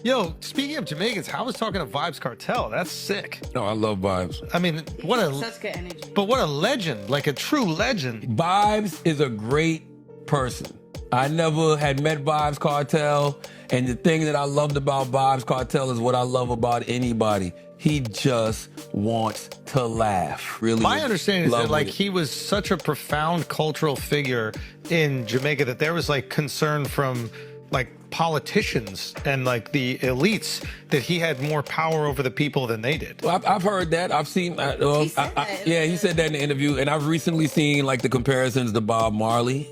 Yo, speaking of Jamaicans, how was talking to Vibes Cartel? That's sick. No, I love Vibes. I mean, what a Such good energy. but what a legend, like a true legend. Vibes is a great person. I never had met Vibes Cartel, and the thing that I loved about Vibes Cartel is what I love about anybody. He just wants to laugh. Really, My understanding is that like it. he was such a profound cultural figure in Jamaica that there was like concern from like politicians and like the elites that he had more power over the people than they did. Well, I've heard that. I've seen. He said that. Yeah, he said that in the interview, and I've recently seen like the comparisons to Bob Marley.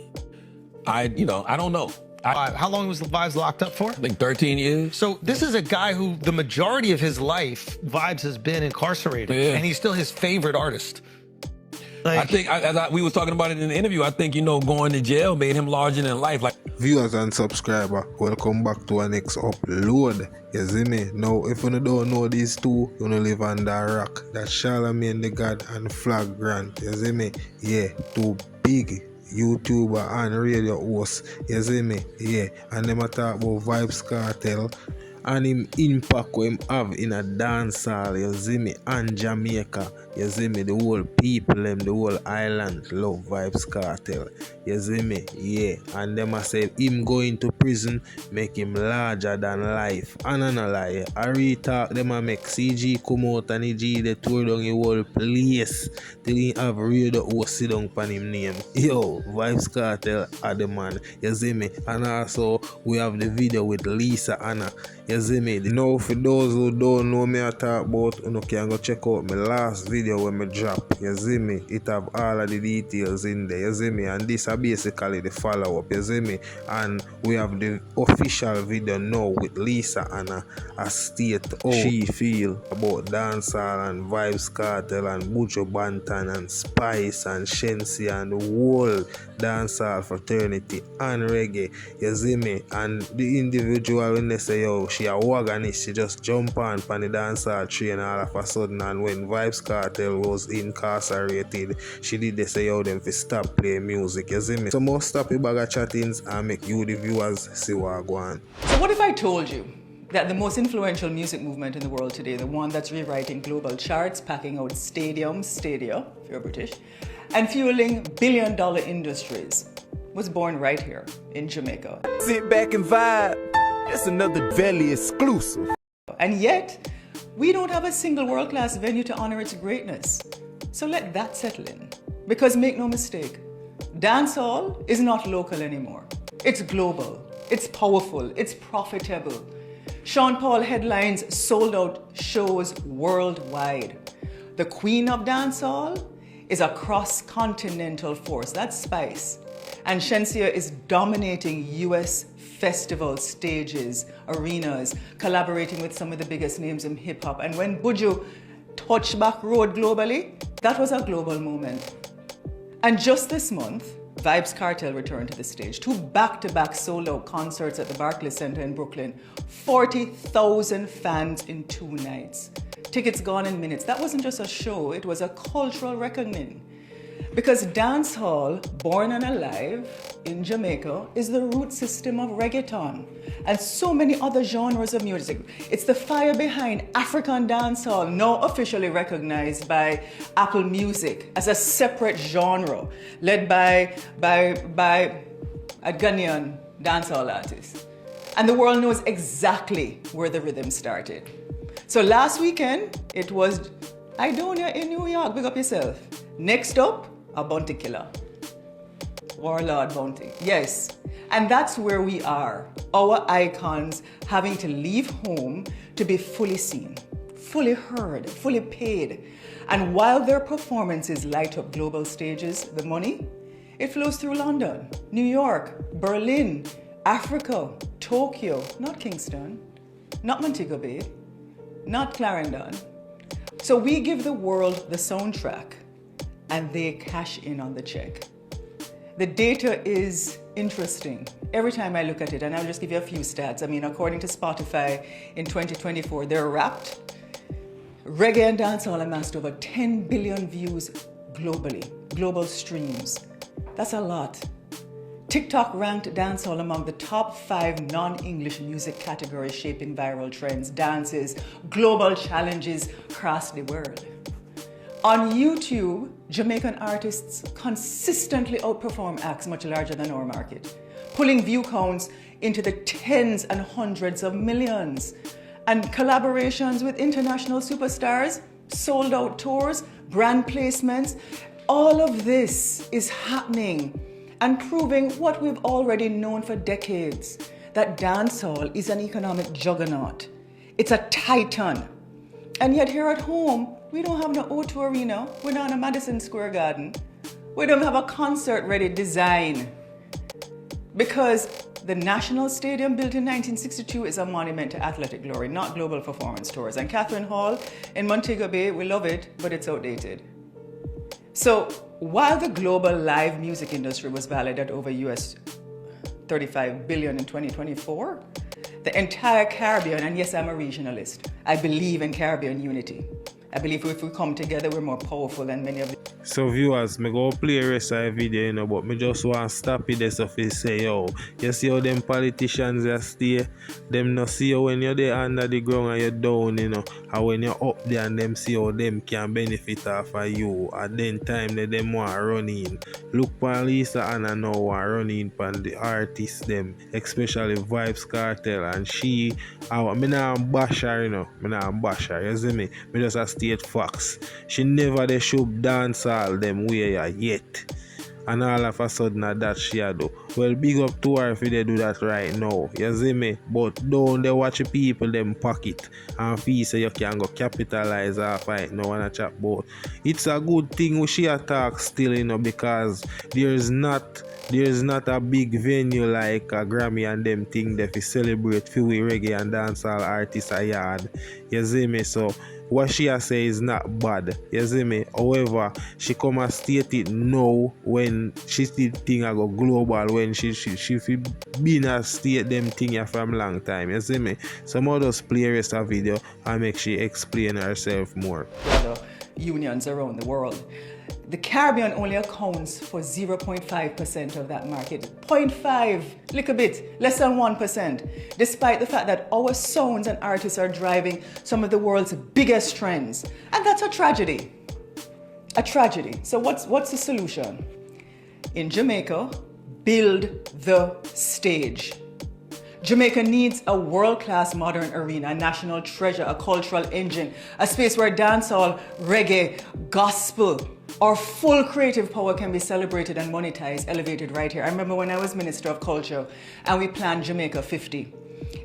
I don't know. How long was Vibes locked up for? I think 13 years. So this is a guy who the majority of his life, Vibes has been incarcerated, Yeah. and he's still his favorite artist. I think, we was talking about it in the interview, I think, going to jail made him larger than life. Like, Viewers and subscribers, welcome back to our next upload. You see me? Now, if you don't know these two, you don't live under a rock. That's Charlamagne the God and Flagrant. You see me? Yeah, two big YouTuber and radio host. You see me? Yeah, and them a talk about Vibes Cartel and him impact what him have in a dancehall, you see me, and Jamaica. You see me, the whole people, them, the whole island love Vibes Cartel. You see me? Yeah. And them a say him going to prison make him larger than life. And I no lie, I re-talk them a make CG come out and they tour down the whole place till he have radio host sit down pan him name. Yo, Vibes Cartel are the man. You see me? And also we have the video with LISA HANNA. You see me? Now for those who don't know me I talk about, you can go check out my last video when I drop. You see me? It have all of the details in there. You see me? And this are basically the follow-up. You see me? And we have the official video now with LISA HANNA a state how she feel about dancehall and Vibes Cartel and Buju Banton and Spice and Shensi and the whole dancehall fraternity and reggae. You see me? And the individual when they say yo she a wagonist, she just jump on the dancehall train all of a sudden, and when Vibes Cartel was incarcerated, she did they say yo them fi stop playing music. You see me? So must stop your bag of chattings and make you the viewers see what go on. So what if I told you that the most influential music movement in the world today, the one that's rewriting global charts, packing out stadia, if you're British, and fueling billion-dollar industries, was born right here in Jamaica. Sit back and vibe. It's another Valley exclusive. And yet, we don't have a single world-class venue to honor its greatness. So let that settle in. Because make no mistake, dancehall is not local anymore. It's global, it's powerful, it's profitable. Sean Paul headlines sold-out shows worldwide. The queen of dancehall is a cross-continental force. That's Spice. And Shensia is dominating US festivals, stages, arenas, collaborating with some of the biggest names in hip-hop. And when Buju touched back road globally, that was a global moment. And just this month, Vibes Cartel returned to the stage. 2 back-to-back sold-out concerts at the Barclays Center in Brooklyn. 40,000 fans in 2 nights. Tickets gone in minutes. That wasn't just a show, it was a cultural reckoning. Because dancehall, born and alive in Jamaica, is the root system of reggaeton and so many other genres of music. It's the fire behind African dancehall, now officially recognized by Apple Music as a separate genre, led by a Ghanaian dancehall artist. And the world knows exactly where the rhythm started. So last weekend, it was Idonia in New York. Big up yourself. Next up, a bounty killer. Warlord Bounty. Yes. And that's where we are. Our icons having to leave home to be fully seen, fully heard, fully paid. And while their performances light up global stages, the money, it flows through London, New York, Berlin, Africa, Tokyo, not Kingston, not Montego Bay, not Clarendon. So we give the world the soundtrack and they cash in on the check. The data is interesting. Every time I look at it, and I'll just give you a few stats. I mean, according to Spotify, in 2024, they're Wrapped. Reggae and dancehall amassed over 10 billion views globally, global streams. That's a lot. TikTok ranked dancehall among the top 5 non-English music categories shaping viral trends, dances, global challenges across the world. On YouTube, Jamaican artists consistently outperform acts much larger than our market, pulling view counts into the tens and hundreds of millions. And collaborations with international superstars, sold out tours, brand placements, all of this is happening and proving what we've already known for decades, that dancehall is an economic juggernaut. It's a titan. And yet here at home, we don't have no O2 Arena, we're not in a Madison Square Garden. We don't have a concert-ready design. Because the National Stadium, built in 1962, is a monument to athletic glory, not global performance tours. And Catherine Hall in Montego Bay, we love it, but it's outdated. So while the global live music industry was valued at over US $35 billion in 2024, the entire Caribbean, and yes, I'm a regionalist, I believe in Caribbean unity. I believe if we come together, we're more powerful than many of the... So viewers, me go play the rest of the video, you know, but me just want to stop it there so fi say, yo, you see how them politicians they stay, them no see you when you're there under the ground and you're down, you know, and when you're up there and them see how them can benefit off of you, and then time that them want to run in. Look for LISA HANNA now want run in on the artists them, especially Vibes Cartel, and she, me not bash her, you know, me not bash her, you see me? Me just a state facts. She never they should dance all them way yet. And all of a sudden that she a do. Well, big up to her if they do that right now. You see me? But don't they watch the people them pocket and feel say you can go capitalize off it now and a chat about. It's a good thing we she attack still, you know, because there's not a big venue like a Grammy and them thing that we celebrate for we reggae and dancehall artists a yard. You see me? So what she a say is not bad, you see me? However, she come and state it now when she still think I go global, when she been a state them thing here from long time, you see me? Some of us play the rest of the video and make she explain herself more. Unions around the world. The Caribbean only accounts for 0.5% of that market. 0.5, little bit, less than 1%, despite the fact that our sounds and artists are driving some of the world's biggest trends. And that's a tragedy. A tragedy. So what's the solution? In Jamaica, build the stage. Jamaica needs a world-class modern arena, a national treasure, a cultural engine, a space where dancehall, reggae, gospel, our full creative power can be celebrated and monetized, elevated right here. I remember when I was Minister of Culture and we planned Jamaica 50.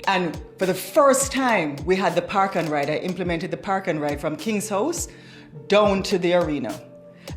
And for the first time, we had the park and ride. I implemented the park and ride from King's House down to the arena.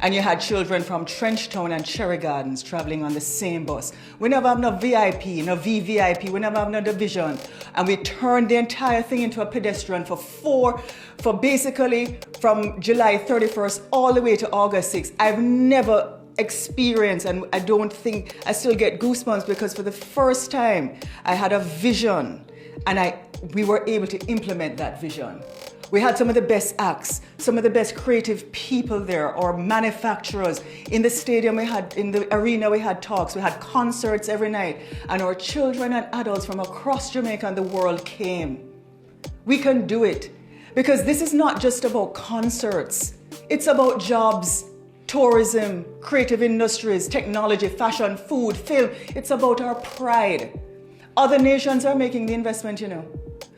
And you had children from Trenchtown and Cherry Gardens traveling on the same bus. We never have no VIP, no VVIP, we never have no division. And we turned the entire thing into a pedestrian for basically from July 31st all the way to August 6th. I've never experienced, and I don't think, I still get goosebumps because for the first time I had a vision and we were able to implement that vision. We had some of the best acts, some of the best creative people there, or manufacturers. In the stadium in the arena we had talks, we had concerts every night, and our children and adults from across Jamaica and the world came. We can do it, because this is not just about concerts. It's about jobs, tourism, creative industries, technology, fashion, food, film. It's about our pride. Other nations are making the investment, you know.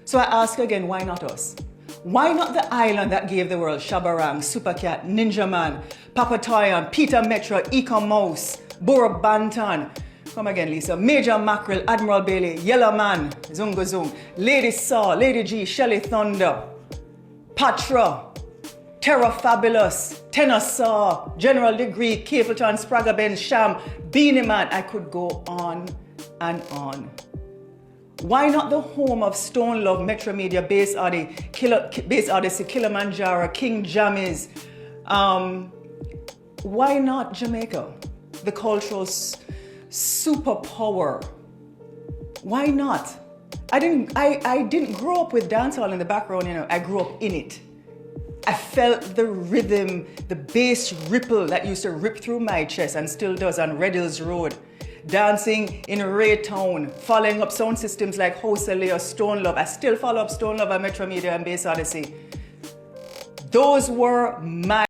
So I ask again, why not us? Why not the island that gave the world Shabarang, Supercat, Ninja Man, Papa Toyan, Peter Metro, Eco Mouse, Bora Bantan, come again Lisa, Major Mackerel, Admiral Bailey, Yellow Man, Zunga Zoom, Lady Saw, Lady G, Shelly Thunder, Patra, Terra Fabulous, Tenor Saw, General Degree, Capleton, Sprague Benz, Sham, Beanie Man. I could go on and on. Why not the home of Stone Love, Metro Media, Bass Odyssey, Kilimanjaro, King Jammies? Why not Jamaica, the cultural superpower? Why not? I didn't grow up with dancehall in the background, you know. I grew up in it. I felt the rhythm, the bass ripple that used to rip through my chest and still does on Red Hills Road. dancing in Raytown, following up sound systems like House of Leo, Stone Love. I still follow up Stone Love and Metro Media and Bass Odyssey. Those were my